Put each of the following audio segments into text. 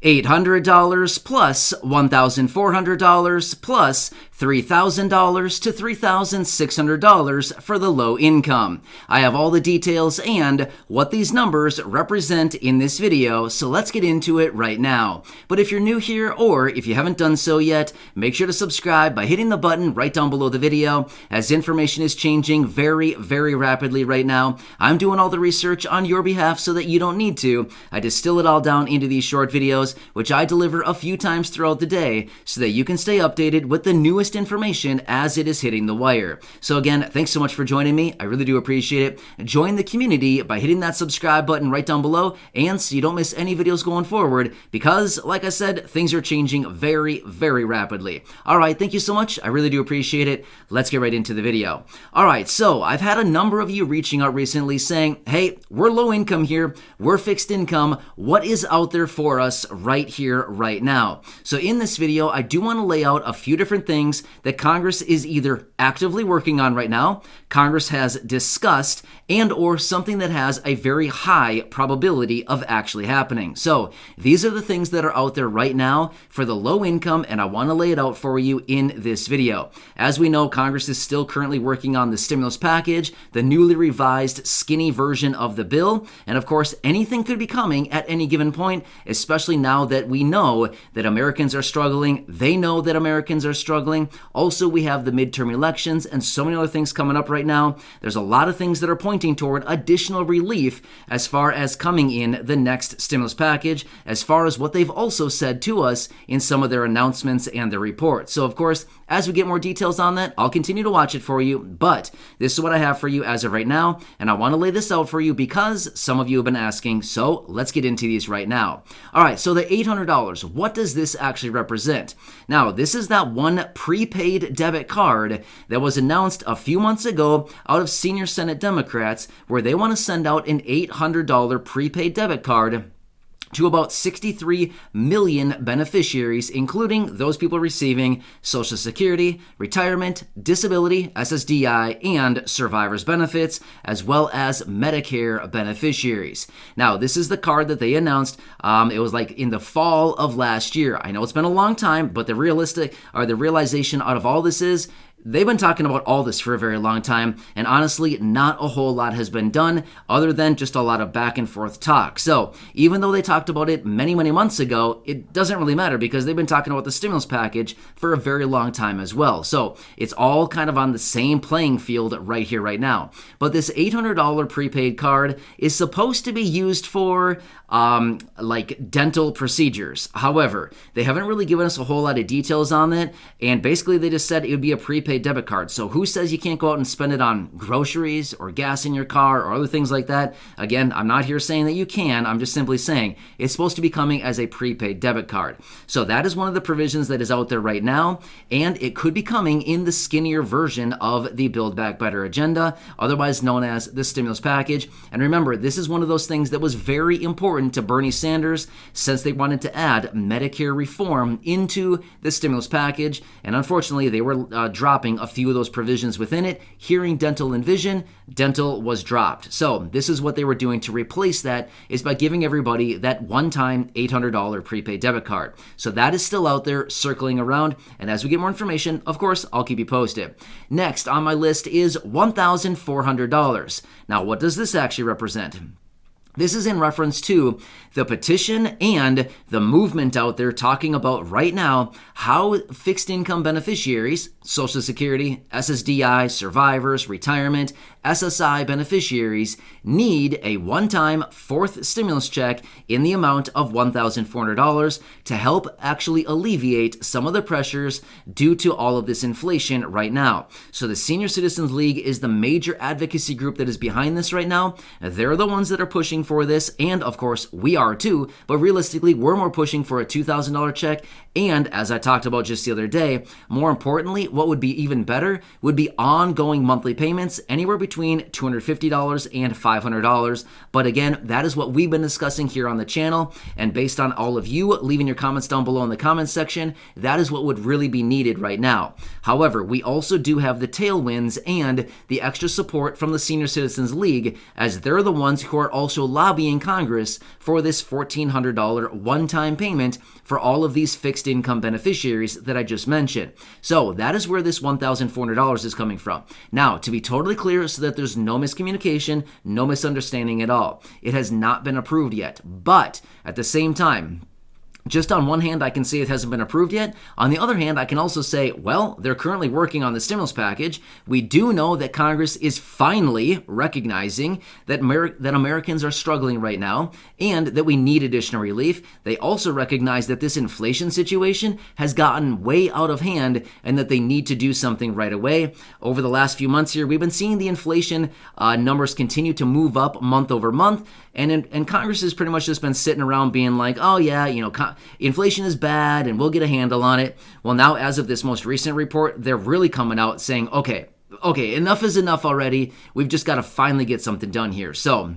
$800 plus $1,400 plus $3,000 to $3,600 for the low income. I have all the details and what these numbers represent in this video, so let's get into it right now. But if you're new here or if you haven't done so yet, make sure to subscribe by hitting the button right down below the video, as information is changing very, very rapidly right now. I'm doing all the research on your behalf so that you don't need to. I distill it all down into these short videos, which I deliver a few times throughout the day so that you can stay updated with the newest information as it is hitting the wire. So again, thanks so much for joining me. I really do appreciate it. Join the community by hitting that subscribe button right down below, and so you don't miss any videos going forward, because like I said, things are changing very, very rapidly. All right, thank you so much. I really do appreciate it. Let's get right into the video. All right, so I've had a number of you reaching out recently saying, hey, we're low income here, we're fixed income, what is out there for us right here, right now? So in this video, I do want to lay out a few different things that Congress is either actively working on right now, Congress has discussed, and or something that has a very high probability of actually happening. So these are the things that are out there right now for the low income, and I want to lay it out for you in this video. As we know, Congress is still currently working on the stimulus package, the newly revised skinny version of the bill, and of course, anything could be coming at any given point, especially now that we know that Americans are struggling. They know that Americans are struggling. Also, we have the midterm elections and so many other things coming up right now. There's a lot of things that are pointing toward additional relief as far as coming in the next stimulus package, as far as what they've also said to us in some of their announcements and their reports. So of course, as we get more details on that, I'll continue to watch it for you, but this is what I have for you as of right now, and I want to lay this out for you because some of you have been asking, so let's get into these right now. All right, so the $800, what does this actually represent? Now, this is that one prepaid debit card that was announced a few months ago out of senior Senate Democrats, where they want to send out an $800 prepaid debit card to about 63 million beneficiaries, including those people receiving Social Security, retirement, disability, SSDI, and survivor's benefits, as well as Medicare beneficiaries. Now, this is the card that they announced. It was like in the fall of last year. I know it's been a long time, but the realization out of all this is they've been talking about all this for a very long time, and honestly, not a whole lot has been done other than just a lot of back and forth talk. So even though they talked about it many, many months ago, it doesn't really matter because they've been talking about the stimulus package for a very long time as well. So it's all kind of on the same playing field right here, right now. But this $800 prepaid card is supposed to be used for like dental procedures. However, they haven't really given us a whole lot of details on that, and basically they just said it would be a prepaid debit card. So who says you can't go out and spend it on groceries or gas in your car or other things like that? Again, I'm not here saying that you can. I'm just simply saying it's supposed to be coming as a prepaid debit card. So that is one of the provisions that is out there right now, and it could be coming in the skinnier version of the Build Back Better agenda, otherwise known as the stimulus package. And remember, this is one of those things that was very important to Bernie Sanders, since they wanted to add Medicare reform into the stimulus package, and unfortunately they were dropping a few of those provisions within it. Hearing, dental, and vision, dental was dropped. So this is what they were doing to replace that, is by giving everybody that one-time $800 prepaid debit card. So that is still out there circling around, and as we get more information, of course, I'll keep you posted. Next on my list is $1,400. Now, what does this actually represent? This is in reference to the petition and the movement out there talking about right now how fixed income beneficiaries, Social Security, SSDI, survivors, retirement, SSI beneficiaries need a one-time fourth stimulus check in the amount of $1,400 to help actually alleviate some of the pressures due to all of this inflation right now. So the Senior Citizens League is the major advocacy group that is behind this right now. They're the ones that are pushing for this, and of course we are too, but realistically we're more pushing for a $2,000 check, and as I talked about just the other day, more importantly, what would be even better would be ongoing monthly payments anywhere between between $250 and $500. But again, that is what we've been discussing here on the channel. And based on all of you leaving your comments down below in the comments section, that is what would really be needed right now. However, we also do have the tailwinds and the extra support from the Senior Citizens League, as they're the ones who are also lobbying Congress for this $1,400 one-time payment for all of these fixed income beneficiaries that I just mentioned. So that is where this $1,400 is coming from. Now, to be totally clear so that there's no miscommunication, no misunderstanding at all, it has not been approved yet. But at the same time, just on one hand, I can say it hasn't been approved yet. On the other hand, I can also say, well, they're currently working on the stimulus package. We do know that Congress is finally recognizing that Americans are struggling right now and that we need additional relief. They also recognize that this inflation situation has gotten way out of hand and that they need to do something right away. Over the last few months here, we've been seeing the inflation numbers continue to move up month over month, and Congress has pretty much just been sitting around being like, oh yeah, inflation is bad and we'll get a handle on it. Well, now as of this most recent report, they're really coming out saying, okay, enough is enough already. We've just got to finally get something done here. So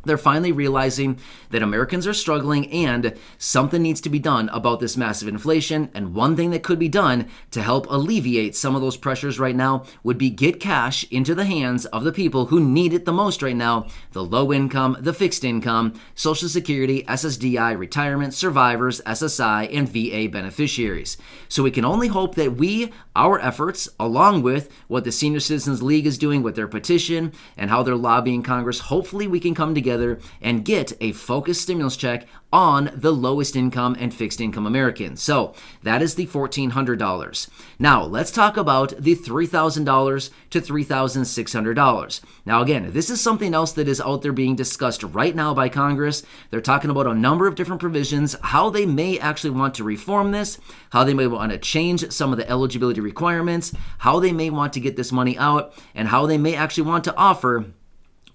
they're finally realizing that Americans are struggling and something needs to be done about this massive inflation. And one thing that could be done to help alleviate some of those pressures right now would be get cash into the hands of the people who need it the most right now: the low income, the fixed income, Social Security, SSDI, retirement, survivors, SSI, and VA beneficiaries. So we can only hope that our efforts, along with what the Senior Citizens League is doing with their petition and how they're lobbying Congress, hopefully we can come together and get a focused stimulus check on the lowest income and fixed income Americans. So that is the $1,400. Now let's talk about the $3,000 to $3,600. Now again, this is something else that is out there being discussed right now by Congress. They're talking about a number of different provisions, how they may actually want to reform this, how they may want to change some of the eligibility requirements, how they may want to get this money out, and how they may actually want to offer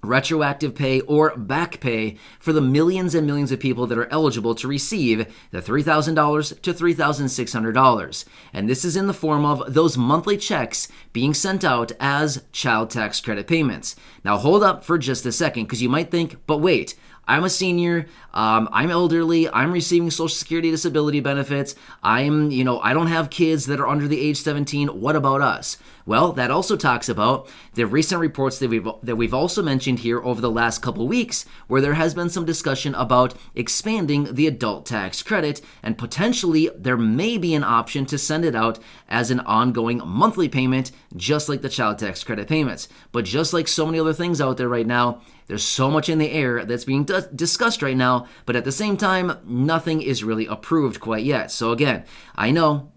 retroactive pay or back pay for the millions and millions of people that are eligible to receive the $3,000 to $3,600. And this is in the form of those monthly checks being sent out as child tax credit payments. Now hold up for just a second, because you might think, but wait, I'm a senior, I'm elderly, I'm receiving Social Security disability benefits, I don't have kids that are under the age 17, what about us? Well, that also talks about the recent reports that we've also mentioned here over the last couple weeks, where there has been some discussion about expanding the adult tax credit, and potentially there may be an option to send it out as an ongoing monthly payment, just like the child tax credit payments. But just like so many other things out there right now, there's so much in the air that's being discussed right now, but at the same time, nothing is really approved quite yet. So again, I know,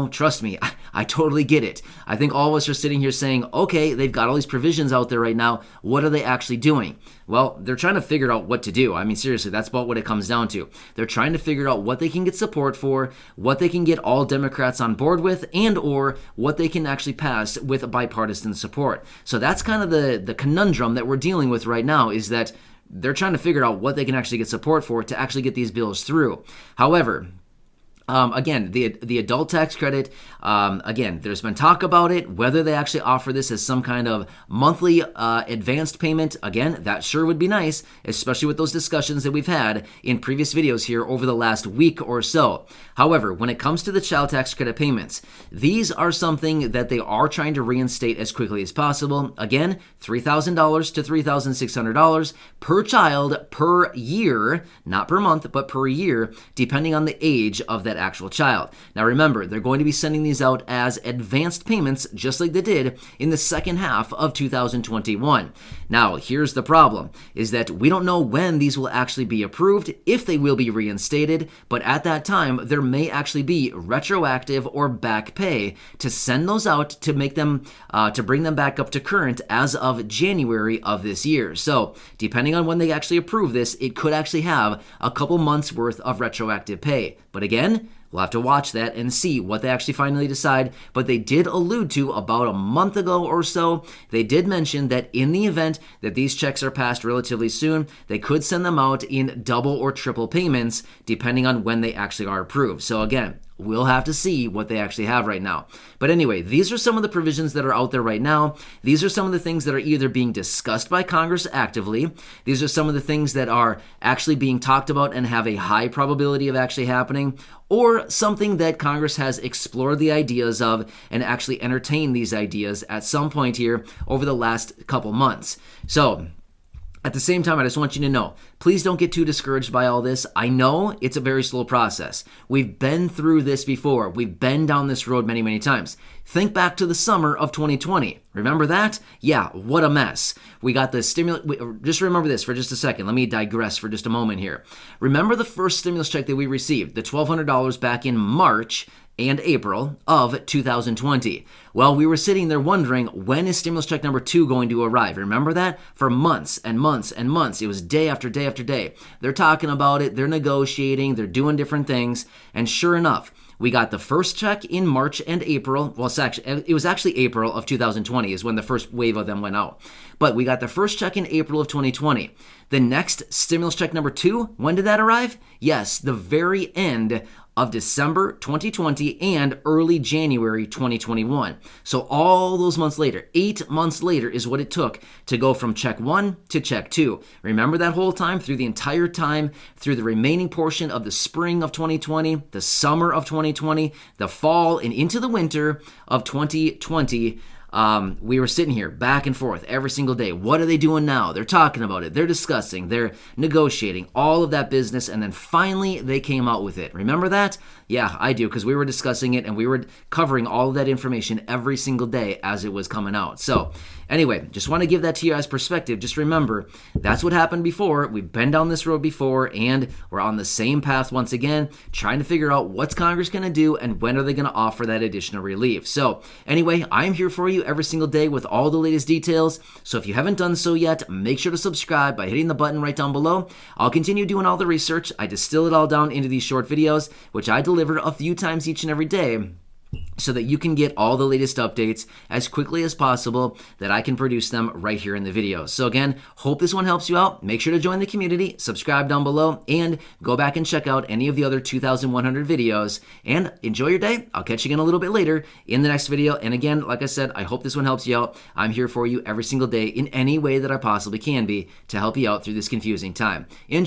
trust me, I totally get it. I think all of us are sitting here saying, okay, they've got all these provisions out there right now. What are they actually doing? Well, they're trying to figure out what to do. I mean, seriously, that's about what it comes down to. They're trying to figure out what they can get support for, what they can get all Democrats on board with, and or what they can actually pass with bipartisan support. So that's kind of the conundrum that we're dealing with right now, is that they're trying to figure out what they can actually get support for to actually get these bills through. However, again, the adult tax credit, again, there's been talk about it, whether they actually offer this as some kind of monthly advanced payment. Again, that sure would be nice, especially with those discussions that we've had in previous videos here over the last week or so. However, when it comes to the child tax credit payments, these are something that they are trying to reinstate as quickly as possible. Again, $3,000 to $3,600 per child per year, not per month, but per year, depending on the age of that actual child. Now remember, they're going to be sending these out as advanced payments, just like they did in the second half of 2021. Now, here's the problem, is that we don't know when these will actually be approved, if they will be reinstated, but at that time, there may actually be retroactive or back pay to send those out to make them, to bring them back up to current as of January of this year. So, depending on when they actually approve this, it could actually have a couple months worth of retroactive pay. But again, We'll have to watch that and see what they actually finally decide. But they did allude to about a month ago or so, they did mention that in the event that these checks are passed relatively soon, they could send them out in double or triple payments depending on when they actually are approved. So again, we'll have to see what they actually have right now. But anyway, these are some of the provisions that are out there right now. These are some of the things that are either being discussed by Congress actively. These are some of the things that are actually being talked about and have a high probability of actually happening, or something that Congress has explored the ideas of and actually entertained these ideas at some point here over the last couple months. So, at the same time, I just want you to know, please don't get too discouraged by all this. I know it's a very slow process. We've been through this before. We've been down this road many, many times. Think back to the summer of 2020. Remember that? Yeah, what a mess. We got the stimulus. Just remember this for just a second. Let me digress for just a moment here. Remember the first stimulus check that we received, the $1,200 back in March and April of 2020. Well, we were sitting there wondering, when is stimulus check number 2 going to arrive? Remember that? For months and months and months. It was day after day after day. They're talking about it. They're negotiating. They're doing different things. And sure enough, we got the first check in March and April. Well, it was actually April of 2020 is when the first wave of them went out. But we got the first check in April of 2020. The next stimulus check number 2, when did that arrive? Yes, the very end of December 2020 and early January 2021. So all those months later, 8 months later is what it took to go from check 1 to check 2. Remember that whole time, through the entire time, through the remaining portion of the spring of 2020, the summer of 2020, the fall, and into the winter of 2020, we were sitting here back and forth every single day. What are they doing now? They're talking about it. They're discussing. They're negotiating. All of that business. And then finally, they came out with it. Remember that? Yeah, I do, because we were discussing it and we were covering all of that information every single day as it was coming out. So anyway, just want to give that to you as perspective. Just remember, that's what happened before. We've been down this road before, and we're on the same path once again, trying to figure out what's Congress going to do and when are they going to offer that additional relief. So anyway, I'm here for you every single day with all the latest details. So if you haven't done so yet, make sure to subscribe by hitting the button right down below. I'll continue doing all the research. I distill it all down into these short videos, which I deliver a few times each and every day, so that you can get all the latest updates as quickly as possible, that I can produce them right here in the videos. So again, hope this one helps you out. Make sure to join the community, subscribe down below, and go back and check out any of the other 2,100 videos, and enjoy your day. I'll catch you again a little bit later in the next video. And again, like I said, I hope this one helps you out. I'm here for you every single day in any way that I possibly can be to help you out through this confusing time.